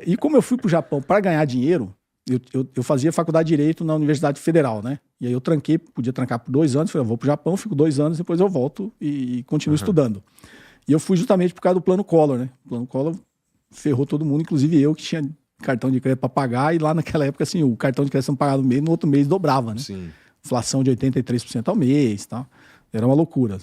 E como eu fui pro Japão para ganhar dinheiro, eu fazia faculdade de Direito na Universidade Federal, né? E aí eu tranquei, podia trancar por 2 anos, falei, eu vou pro Japão, fico 2 anos, depois eu volto e continuo estudando. E eu fui justamente por causa do Plano Collor, né? O Plano Collor ferrou todo mundo, inclusive eu, que tinha cartão de crédito para pagar, e lá naquela época, assim, o cartão de crédito não pagava no mês, no outro mês dobrava, né? Sim. Inflação de 83% ao mês, tal. Era uma loucura.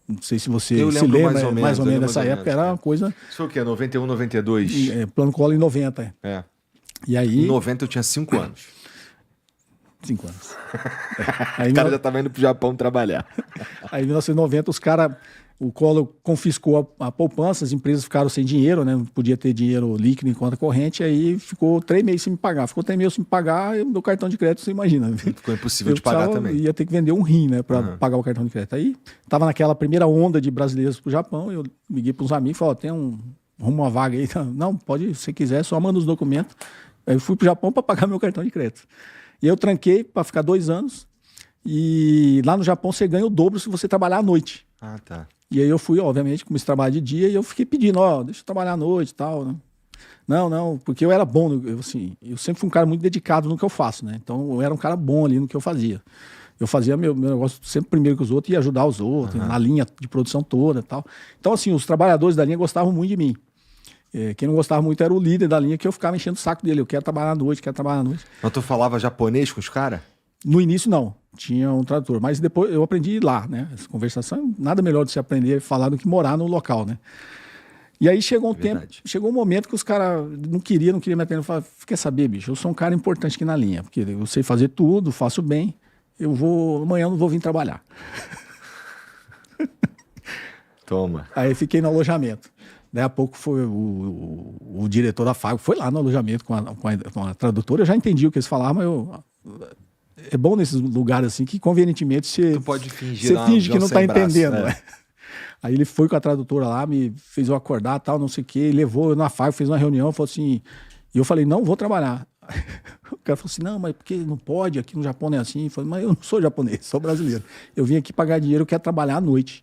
Não sei se você Eu se lembro lembra, mais ou menos dessa época, era uma coisa... Isso foi o quê? 91, 92? Plano Collor em 90. É. E aí... Em 90 eu tinha 5 anos. 5 anos. Aí, o cara já estava indo pro Japão trabalhar. Aí em 1990 o Collor confiscou a poupança, as empresas ficaram sem dinheiro, né? Não podia ter dinheiro líquido em conta corrente, aí ficou 3 meses sem me pagar. Ficou 3 meses sem me pagar, meu cartão de crédito, você imagina. Ficou impossível de pagar também. Ia ter que vender um rim, né, para pagar o cartão de crédito. Aí tava naquela primeira onda de brasileiros pro Japão, eu liguei para uns amigos e falei, tem arruma uma vaga aí. Não, pode, se quiser, só manda os documentos. Aí eu fui pro Japão para pagar meu cartão de crédito. E eu tranquei para ficar 2 anos. E lá no Japão você ganha o dobro se você trabalhar à noite. Ah, tá. E aí eu fui, obviamente, comecei a trabalhar de dia e eu fiquei pedindo, deixa eu trabalhar à noite e tal, né? Não, porque eu era bom, eu sempre fui um cara muito dedicado no que eu faço, né? Então eu era um cara bom ali no que eu fazia. Eu fazia meu negócio sempre primeiro que os outros e ajudar os outros, na linha de produção toda e tal. Então, assim, os trabalhadores da linha gostavam muito de mim. Quem não gostava muito era o líder da linha, que eu ficava enchendo o saco dele. Eu quero trabalhar à noite, quero trabalhar à noite. Mas tu falava japonês com os caras? No início, não. Tinha um tradutor. Mas depois eu aprendi lá, né? Essa conversação, nada melhor de se aprender a falar do que morar no local, né? E aí chegou um momento que os caras não queriam me atender. Eu falei, quer saber, bicho? Eu sou um cara importante aqui na linha, porque eu sei fazer tudo, faço bem. Amanhã eu não vou vir trabalhar. Toma. Aí fiquei no alojamento. Daí a pouco foi o diretor da Fago, foi lá no alojamento com a tradutora. Eu já entendi o que eles falavam, mas é bom nesses lugares assim que convenientemente você finge que não está entendendo. Né? Aí ele foi com a tradutora lá, me fez eu acordar, tal, não sei o quê, levou eu na Fago, fez uma reunião, falou assim, e eu falei, não vou trabalhar. O cara falou assim, não, mas porque não pode, aqui no Japão não é assim. Eu falei, mas eu não sou japonês, sou brasileiro. Eu vim aqui pagar dinheiro, eu quero trabalhar à noite.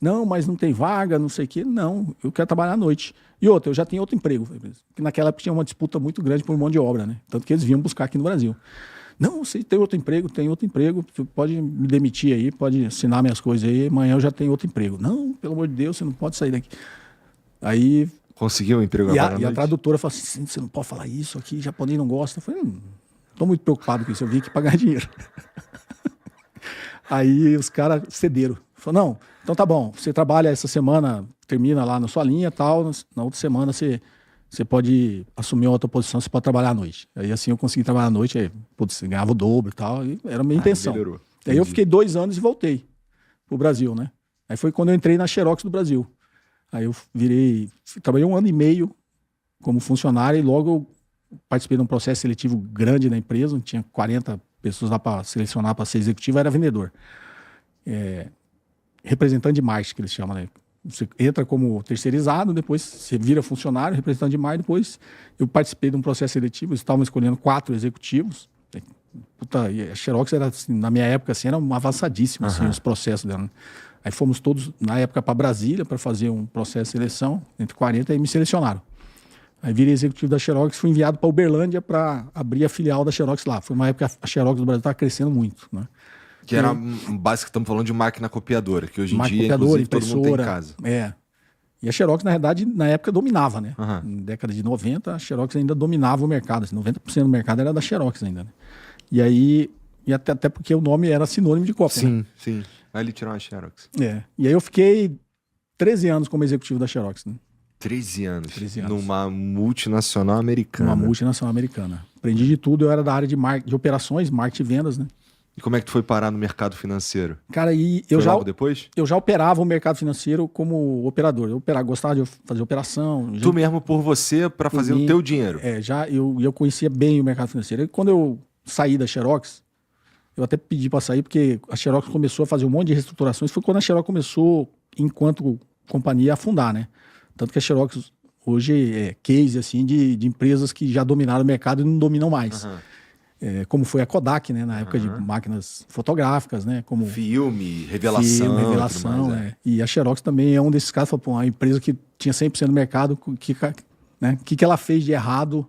Não, mas não tem vaga, não sei o quê. Não, eu quero trabalhar à noite. E outra, eu já tenho outro emprego. Porque naquela época tinha uma disputa muito grande por mão de obra, né? Tanto que eles vinham buscar aqui no Brasil. Não, você tem outro emprego, você pode me demitir aí, pode assinar minhas coisas aí, amanhã eu já tenho outro emprego. Não, pelo amor de Deus, você não pode sair daqui. Aí... Conseguiu um emprego agora à noite? E a tradutora falou assim, você não pode falar isso aqui, japonês não gosta. Eu falei, não estou muito preocupado com isso, eu vim aqui pagar dinheiro. Aí os caras cederam. Falou, não, então tá bom, você trabalha essa semana, termina lá na sua linha e tal, na outra semana você pode assumir outra posição, você pode trabalhar à noite. Aí assim eu consegui trabalhar à noite, aí, putz, ganhava o dobro e tal, e era a minha intenção. Melhorou. Aí eu fiquei 2 anos e voltei pro Brasil, né? Aí foi quando eu entrei na Xerox do Brasil. Aí eu trabalhei 1 ano e meio como funcionário e logo eu participei de um processo seletivo grande na empresa, tinha 40 pessoas lá para selecionar para ser executivo, era vendedor. Representante de marketing, que eles chamam, né? Você entra como terceirizado, depois você vira funcionário, representante de marketing, depois eu participei de um processo seletivo, eles estavam escolhendo 4 executivos. Puta, e a Xerox era, assim, na minha época, assim, era avançadíssimo, assim, os processos dela. Aí fomos todos, na época, para Brasília para fazer um processo de seleção, entre 40, e me selecionaram. Aí virei executivo da Xerox, fui enviado para Uberlândia para abrir a filial da Xerox lá. Foi uma época que a Xerox do Brasil estava crescendo muito, né? Que era, básico, estamos falando de máquina copiadora, que hoje em dia, inclusive, todo mundo tem em casa. E a Xerox, na verdade, na época dominava, né? Na década de 90, a Xerox ainda dominava o mercado. Assim, 90% do mercado era da Xerox ainda, né? E aí, até porque o nome era sinônimo de cópia. Sim, né? sim. Aí ele tirou a Xerox. E aí eu fiquei 13 anos como executivo da Xerox, né? 13 anos. 13 anos. Numa multinacional americana. Uma multinacional americana. Aprendi de tudo, eu era da área de operações, marketing e vendas, né? E como é que tu foi parar no mercado financeiro? Cara, logo depois? Eu já operava o mercado financeiro como operador. Eu gostava de fazer operação. Tu mesmo por você, para fazer o teu dinheiro? Eu conhecia bem o mercado financeiro. E quando eu saí da Xerox, eu até pedi para sair, porque a Xerox começou a fazer um monte de reestruturações. Foi quando a Xerox começou, enquanto companhia, a afundar, né? Tanto que a Xerox hoje é case assim, de empresas que já dominaram o mercado e não dominam mais. Como foi a Kodak, né? Na época de máquinas fotográficas, né? Como Filme, revelação. E a Xerox também é um desses casos. Uma empresa que tinha 100% do mercado, que né? O que ela fez de errado.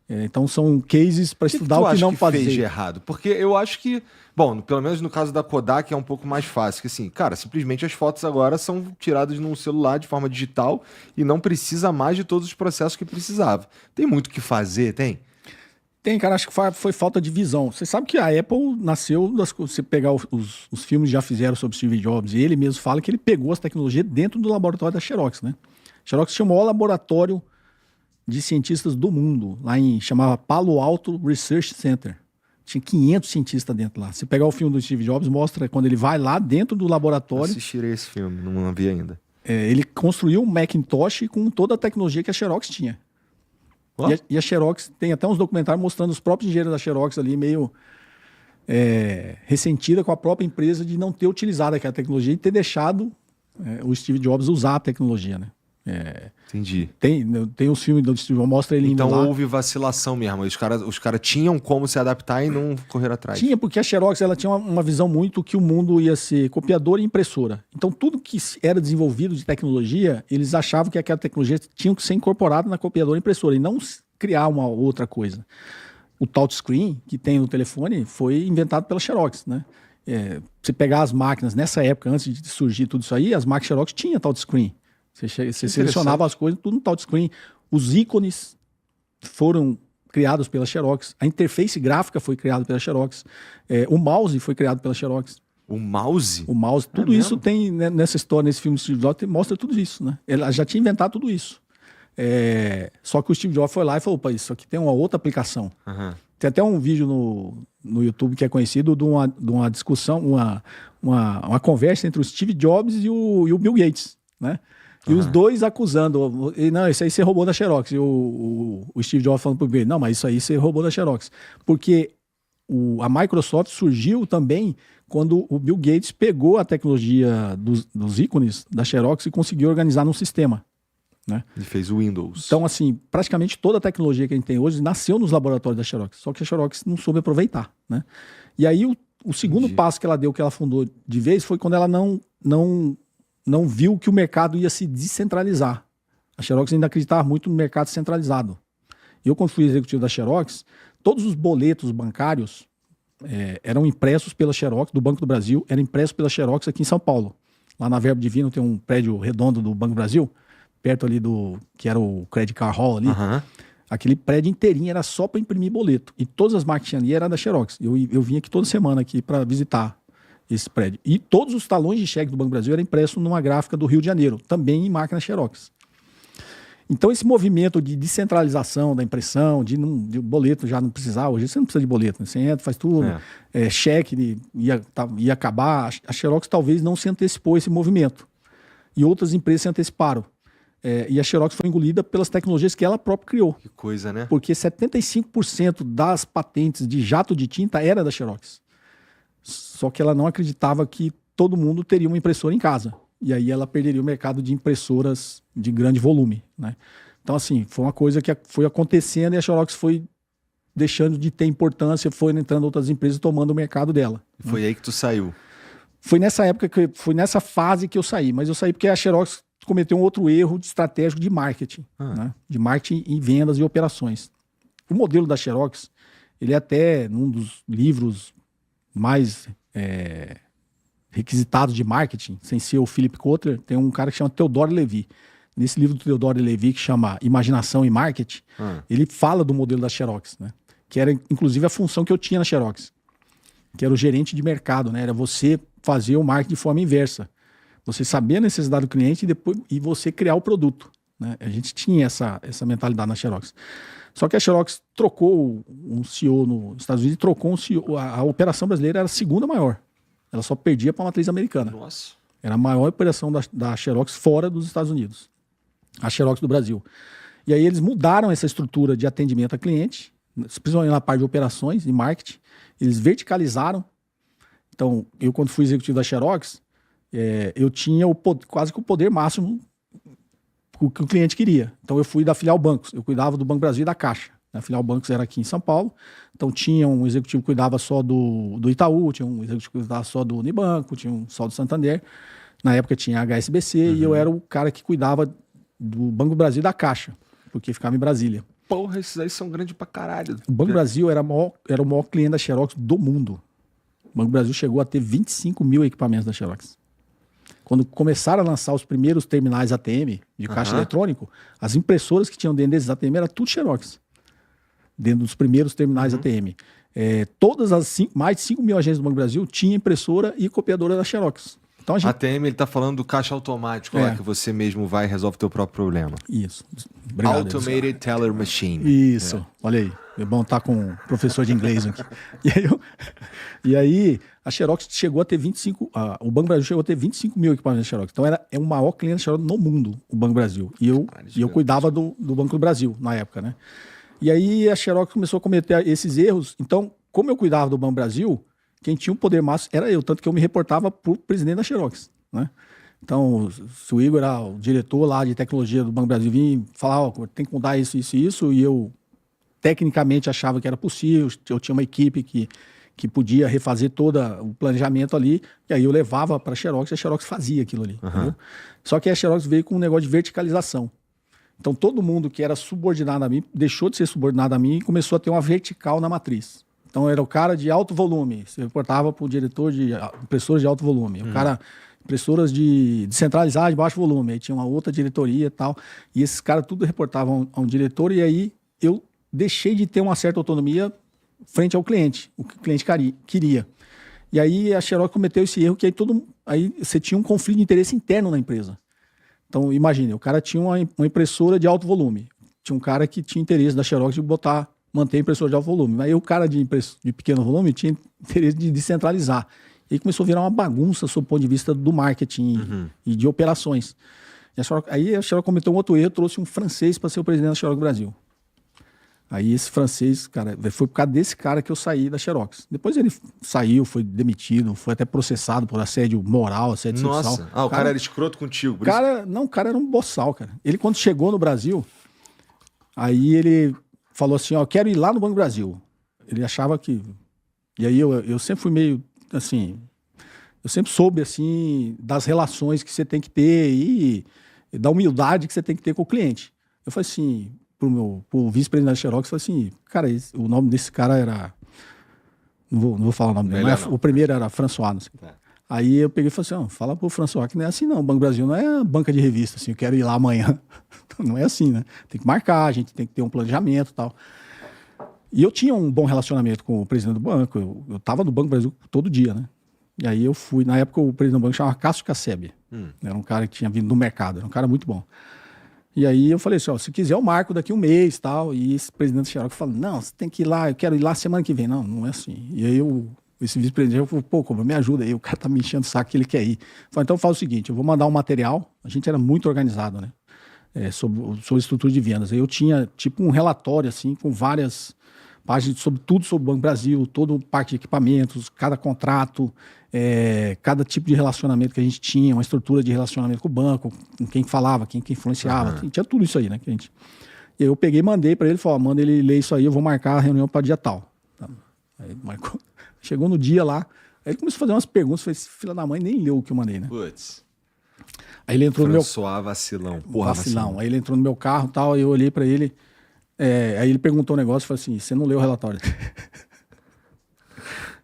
Então são cases para estudar o que não fazer. Fez de errado? Porque eu acho que, bom, pelo menos no caso da Kodak é um pouco mais fácil, que assim, cara, simplesmente as fotos agora são tiradas num celular de forma digital e não precisa mais de todos os processos que precisava. Tem muito o que fazer, tem? Tem, cara, acho que foi falta de visão. Você sabe que a Apple nasceu, você pegar os filmes que já fizeram sobre Steve Jobs, e ele mesmo fala que ele pegou as tecnologias dentro do laboratório da Xerox, né? A Xerox tinha o maior laboratório de cientistas do mundo, chamava Palo Alto Research Center. Tinha 500 cientistas dentro lá. Se pegar o filme do Steve Jobs, mostra quando ele vai lá dentro do laboratório. Assistirei esse filme, não vi ainda. Ele construiu um Macintosh com toda a tecnologia que a Xerox tinha. E a Xerox tem até uns documentários mostrando os próprios engenheiros da Xerox ali meio ressentida com a própria empresa de não ter utilizado aquela tecnologia e ter deixado o Steve Jobs usar a tecnologia, né? Entendi. Tem os filmes do Steve Jobs, mostra ele indo lá. Então houve vacilação mesmo. Os cara tinham como se adaptar e não correr atrás. Tinha, porque a Xerox ela tinha uma visão muito que o mundo ia ser copiador e impressora. Então tudo que era desenvolvido de tecnologia, eles achavam que aquela tecnologia tinha que ser incorporada na copiadora e impressora e não criar uma outra coisa. O touchscreen que tem no telefone foi inventado pela Xerox, né? Você pegar as máquinas, nessa época, antes de surgir tudo isso aí, as máquinas Xerox tinham touchscreen. Você selecionava as coisas, tudo no touchscreen. Os ícones foram criados pela Xerox. A interface gráfica foi criada pela Xerox. O mouse foi criado pela Xerox. O mouse? O mouse. Tudo isso tem, né, nessa história, nesse filme do Steve Jobs, mostra tudo isso, né? Ela já tinha inventado tudo isso. Só que o Steve Jobs foi lá e falou, opa, isso aqui tem uma outra aplicação. Uhum. Tem até um vídeo no YouTube que é conhecido de uma discussão, uma conversa entre o Steve Jobs e o Bill Gates, né? E os dois acusando, não, isso aí você roubou da Xerox. E o Steve Jobs falando pro Bill, não, mas isso aí você roubou da Xerox. Porque a Microsoft surgiu também quando o Bill Gates pegou a tecnologia dos ícones da Xerox e conseguiu organizar num sistema, né? E fez o Windows. Então, assim, praticamente toda a tecnologia que a gente tem hoje nasceu nos laboratórios da Xerox, só que a Xerox não soube aproveitar, né? E aí o segundo passo que ela deu, que ela fundou de vez, foi quando ela não viu que o mercado ia se descentralizar. A Xerox ainda acreditava muito no mercado centralizado. Eu, quando fui executivo da Xerox, todos os boletos bancários eram impressos pela Xerox, do Banco do Brasil, eram impressos pela Xerox aqui em São Paulo. Lá na Verbo Divino tem um prédio redondo do Banco do Brasil, perto ali que era o Credit Card Hall ali. Uhum. Aquele prédio inteirinho era só para imprimir boleto. E todas as máquinas que tinha ali eram da Xerox. Eu vinha aqui toda semana aqui para visitar esse prédio. E todos os talões de cheque do Banco do Brasil eram impressos numa gráfica do Rio de Janeiro, também em máquina Xerox. Então esse movimento de descentralização da impressão, de boleto já não precisar, hoje você não precisa de boleto, né? Você entra, faz tudo, cheque ia acabar. A Xerox talvez não se antecipou esse movimento. E outras empresas se anteciparam. E a Xerox foi engolida pelas tecnologias que ela própria criou. Que coisa, né? Porque 75% das patentes de jato de tinta era da Xerox. Só que ela não acreditava que todo mundo teria uma impressora em casa. E aí ela perderia o mercado de impressoras de grande volume, né? Então, assim, foi uma coisa que foi acontecendo e a Xerox foi deixando de ter importância, foi entrando outras empresas tomando o mercado dela. Foi aí que tu saiu? Foi nessa época, foi nessa fase que eu saí. Mas eu saí porque a Xerox cometeu um outro erro estratégico de marketing, né? De marketing em vendas e operações. O modelo da Xerox, ele é até num dos livros mais requisitados de marketing, sem ser o Philip Kotler, tem um cara que chama Theodore Levy. Nesse livro do Theodore Levy, que chama Imaginação e Marketing, ele fala do modelo da Xerox, né? Que era inclusive a função que eu tinha na Xerox, que era o gerente de mercado, né? Era você fazer o marketing de forma inversa. Você saber a necessidade do cliente e você criar o produto, né? A gente tinha essa mentalidade na Xerox. Só que a Xerox trocou um CEO nos Estados Unidos e trocou um CEO. A operação brasileira era a segunda maior. Ela só perdia para a matriz americana. Nossa. Era a maior operação da Xerox fora dos Estados Unidos. A Xerox do Brasil. E aí eles mudaram essa estrutura de atendimento a cliente, principalmente na parte de operações e marketing. Eles verticalizaram. Então, eu quando fui executivo da Xerox, eu tinha quase que o poder máximo que o cliente queria. Então eu fui da filial Bancos, eu cuidava do Banco Brasil e da Caixa. A filial Bancos era aqui em São Paulo, então tinha um executivo que cuidava só do Itaú, tinha um executivo que cuidava só do Unibanco, tinha um só do Santander. Na época tinha a HSBC e eu era o cara que cuidava do Banco Brasil e da Caixa. porque ficava em Brasília. Porra, esses aí são grandes pra caralho. O Banco Brasil era o maior cliente da Xerox do mundo. O Banco Brasil chegou a ter 25 mil equipamentos da Xerox. Quando começaram a lançar os primeiros terminais ATM de caixa eletrônico, as impressoras que tinham dentro desses ATM era tudo Xerox. Dentro dos primeiros terminais ATM. Todas as mais de 5 mil agências do Banco Brasil tinham impressora e copiadora da Xerox. Então, ATM, ele tá falando do caixa automático, lá que você mesmo vai e resolve o teu próprio problema. Isso. Obrigado, Automated Teller Machine. Isso. Olha aí. É bom estar com um professor de inglês aqui. E aí a Xerox chegou a ter 25... o Banco Brasil chegou a ter 25 mil equipamentos da Xerox. Então é o maior cliente da Xerox no mundo, o Banco Brasil. E eu cuidava do Banco do Brasil na época, né? E aí a Xerox começou a cometer esses erros. Então, como eu cuidava do Banco Brasil, quem tinha um poder máximo era eu. Tanto que eu me reportava para o presidente da Xerox, né? Então, se o Igor era o diretor lá de tecnologia do Banco Brasil, vinha falar, tem que mudar isso, isso e isso, e eu tecnicamente achava que era possível, eu tinha uma equipe que podia refazer todo o planejamento ali, e aí eu levava para a Xerox e a Xerox fazia aquilo ali. Entendeu? Só que a Xerox veio com um negócio de verticalização. Então todo mundo que era subordinado a mim, deixou de ser subordinado a mim e começou a ter uma vertical na matriz. Então era o cara de alto volume, você reportava para o diretor de impressoras de alto volume, o cara impressoras de centralizar de baixo volume, aí tinha uma outra diretoria e tal, e esses caras tudo reportavam a um diretor, e aí eu deixei de ter uma certa autonomia frente ao cliente, o que o cliente queria. E aí a Xerox cometeu esse erro que aí você tinha um conflito de interesse interno na empresa. Então, imagine, o cara tinha uma impressora de alto volume. Tinha um cara que tinha interesse da Xerox de manter a impressora de alto volume. Aí o cara de pequeno volume tinha interesse de descentralizar. E aí começou a virar uma bagunça sob o ponto de vista do marketing e de operações. Aí a Xerox cometeu um outro erro, trouxe um francês para ser o presidente da Xerox Brasil. Aí esse francês, cara, foi por causa desse cara que eu saí da Xerox. Depois ele saiu, foi demitido, foi até processado por assédio moral, assédio sexual. Nossa, o cara era escroto contigo. O cara era um boçal, cara. Ele quando chegou no Brasil, aí ele falou assim, ó, quero ir lá no Banco Brasil. Ele achava que... E aí eu sempre fui meio, assim... Eu sempre soube, assim, das relações que você tem que ter e da humildade que você tem que ter com o cliente. Eu falei assim... pro vice-presidente da Xerox, falei assim, cara, o nome desse cara era... Não vou falar o nome dele, mas o primeiro era François, não sei. Aí eu peguei e falei assim, fala pro François que não é assim não, o Banco Brasil não é banca de revista, assim, eu quero ir lá amanhã. Não é assim, né? Tem que marcar, a gente tem que ter um planejamento e tal. E eu tinha um bom relacionamento com o presidente do banco, eu tava no Banco Brasil todo dia, né? E aí eu fui, na época o presidente do banco chamava Cássio Casseb, era um cara que tinha vindo do mercado, era um cara muito bom. E aí eu falei assim, se quiser eu marco daqui um mês e tal. E esse presidente do Xerox falou, não, você tem que ir lá, eu quero ir lá semana que vem. Não é assim. E aí esse vice-presidente falou, pô, como me ajuda aí, o cara tá me enchendo o saco que ele quer ir. Eu falei, então faz o seguinte, eu vou mandar um material, a gente era muito organizado, né? Sobre estrutura de vendas. Aí eu tinha tipo um relatório, assim, com várias páginas sobre tudo sobre o Banco Brasil, todo o parque de equipamentos, cada contrato, cada tipo de relacionamento que a gente tinha, uma estrutura de relacionamento com o banco, com quem falava, quem influenciava, tinha tudo isso aí, né? Que a gente... Eu peguei e mandei para ele, falei, manda ele ler isso aí, eu vou marcar a reunião para dia tal. Aí marcou. Chegou no dia lá, aí ele começou a fazer umas perguntas, falei, filha da mãe nem leu o que eu mandei, né? Putz. Aí ele entrou François vacilão. Porra, vacilão. Aí ele entrou no meu carro e tal, aí eu olhei para ele, aí ele perguntou um negócio, falei assim, você não leu o relatório?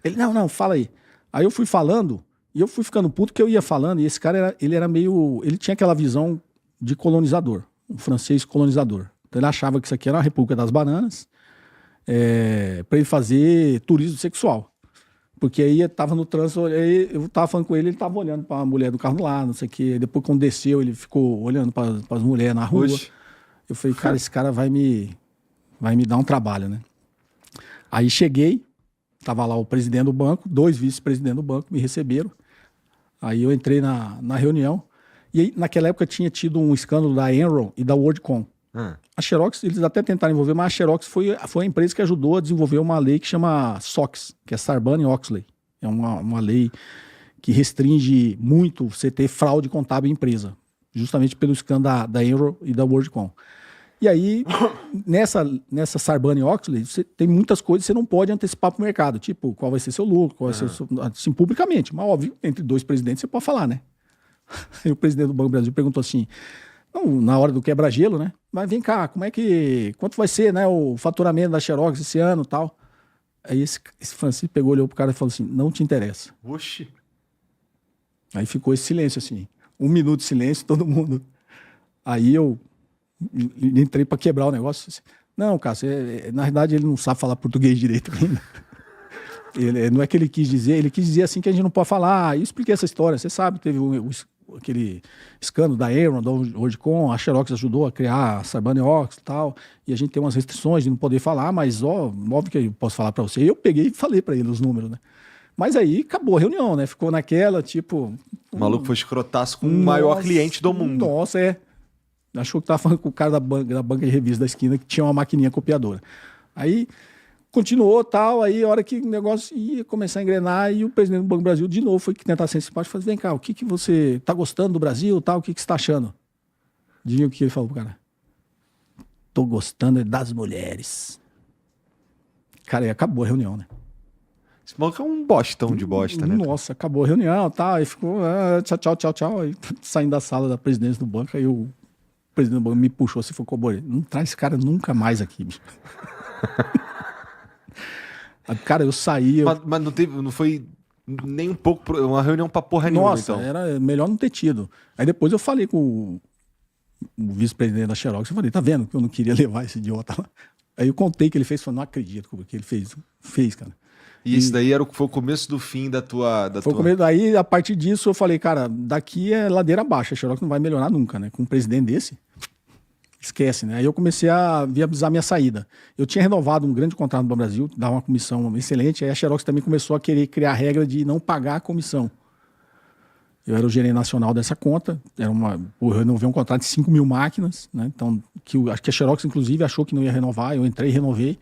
Ele, não, fala aí. Aí eu fui falando, e eu fui ficando puto que eu ia falando, e esse cara, ele era meio... Ele tinha aquela visão de colonizador, um francês colonizador. Então ele achava que isso aqui era a República das Bananas, para ele fazer turismo sexual. Porque aí eu tava no trânsito, aí eu tava falando com ele, ele tava olhando para a mulher do carro lá, não sei o quê. Depois quando desceu, ele ficou olhando para as mulheres na rua. Oxe. Eu falei, cara, esse cara vai me dar um trabalho, né? Aí cheguei, tava lá o presidente do banco, 2 vice-presidentes do banco me receberam. Aí eu entrei na reunião. E aí, naquela época tinha tido um escândalo da Enron e da WorldCom. A Xerox, eles até tentaram envolver, mas a Xerox foi a empresa que ajudou a desenvolver uma lei que chama SOX, que é Sarbanes-Oxley. É uma lei que restringe muito você ter fraude contábil em empresa, justamente pelo escândalo da Enron e da WorldCom. E aí, nessa Sarbanes-Oxley, você tem muitas coisas que você não pode antecipar para o mercado, tipo, qual vai ser seu lucro, qual vai ser seu, assim, publicamente. Mas, óbvio, entre 2 presidentes você pode falar, né? Aí o presidente do Banco do Brasil perguntou assim, Não, na hora do quebra-gelo, né? Mas vem cá, quanto vai ser, né, o faturamento da Xerox esse ano e tal? Aí esse Francisco pegou, olhou pro cara e falou assim, não te interessa. Oxi. Aí ficou esse silêncio assim, 1 minuto de silêncio, todo mundo. Aí eu entrei para quebrar o negócio. Assim, não, cara, na verdade ele não sabe falar português direito ainda. Não é que ele quis dizer assim que a gente não pode falar. E eu expliquei essa história, você sabe, teve aquele escândalo da Enron, da Oricon, a Xerox ajudou a criar a Sarbanes-Oxley e tal, e a gente tem umas restrições de não poder falar, mas óbvio que eu posso falar para você. E eu peguei e falei para ele os números, né? Mas aí acabou a reunião, né? Ficou naquela, tipo... O maluco foi escrotaço com o maior cliente do mundo. Nossa, achou que tava falando com o cara da banca de revista da esquina que tinha uma maquininha copiadora. Aí continuou tal, aí a hora que o negócio ia começar a engrenar, e o presidente do Banco do Brasil de novo foi tentar ser simpático, falou, vem cá, o que você tá gostando do Brasil, tal, o que você tá achando? Diga o que ele falou pro cara. Tô gostando das mulheres. Cara, aí acabou a reunião, né? Esse maluco é um bostão de bosta, né? Nossa, acabou a reunião, tá, aí ficou, tchau, aí saindo da sala da presidência do banco, aí o presidente do banco me puxou, se for Cobori, não traz esse cara nunca mais aqui, bicho. Cara, eu saí... Mas não foi nem um pouco uma reunião pra porra nenhuma, Nossa, então. era melhor não ter tido. Aí depois eu falei com o vice-presidente da Xerox, eu falei, tá vendo que eu não queria levar esse idiota lá? Aí eu contei que ele fez, falei, não acredito o que ele fez, cara. E isso daí foi o começo do fim da tua... Foi o começo, aí a partir disso eu falei, cara, daqui é ladeira abaixo, a Xerox não vai melhorar nunca, né? Com um presidente desse, esquece, né? Aí eu comecei a viabilizar minha saída. Eu tinha renovado um grande contrato no Brasil, dava uma comissão excelente, aí a Xerox também começou a querer criar a regra de não pagar a comissão. Eu era o gerente nacional dessa conta, eu renovei um contrato de 5 mil máquinas, né? Então, acho que a Xerox, inclusive, achou que não ia renovar, eu entrei e renovei.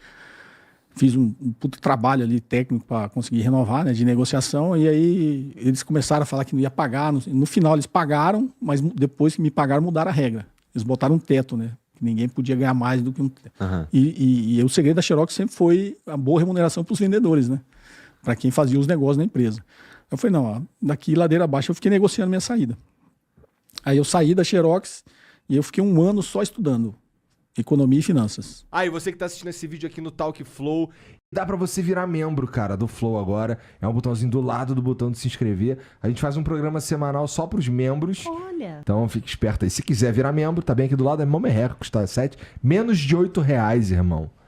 Fiz um puto trabalho ali técnico para conseguir renovar, né, de negociação, e aí eles começaram a falar que não ia pagar. No final eles pagaram, mas depois que me pagaram, mudaram a regra. Eles botaram um teto, né? Que ninguém podia ganhar mais do que um teto. Uhum. E o segredo da Xerox sempre foi a boa remuneração para os vendedores, né? Para quem fazia os negócios na empresa. Eu falei, não, daqui ladeira abaixo eu fiquei negociando minha saída. Aí eu saí da Xerox e eu fiquei 1 ano só estudando economia e finanças. E você que tá assistindo esse vídeo aqui no Talk Flow, dá pra você virar membro, cara, do Flow agora. É um botãozinho do lado do botão de se inscrever. A gente faz um programa semanal só pros membros. Olha. Então fique esperto aí. Se quiser virar membro, tá bem aqui do lado, é mó merreca, custa menos de R$8, irmão.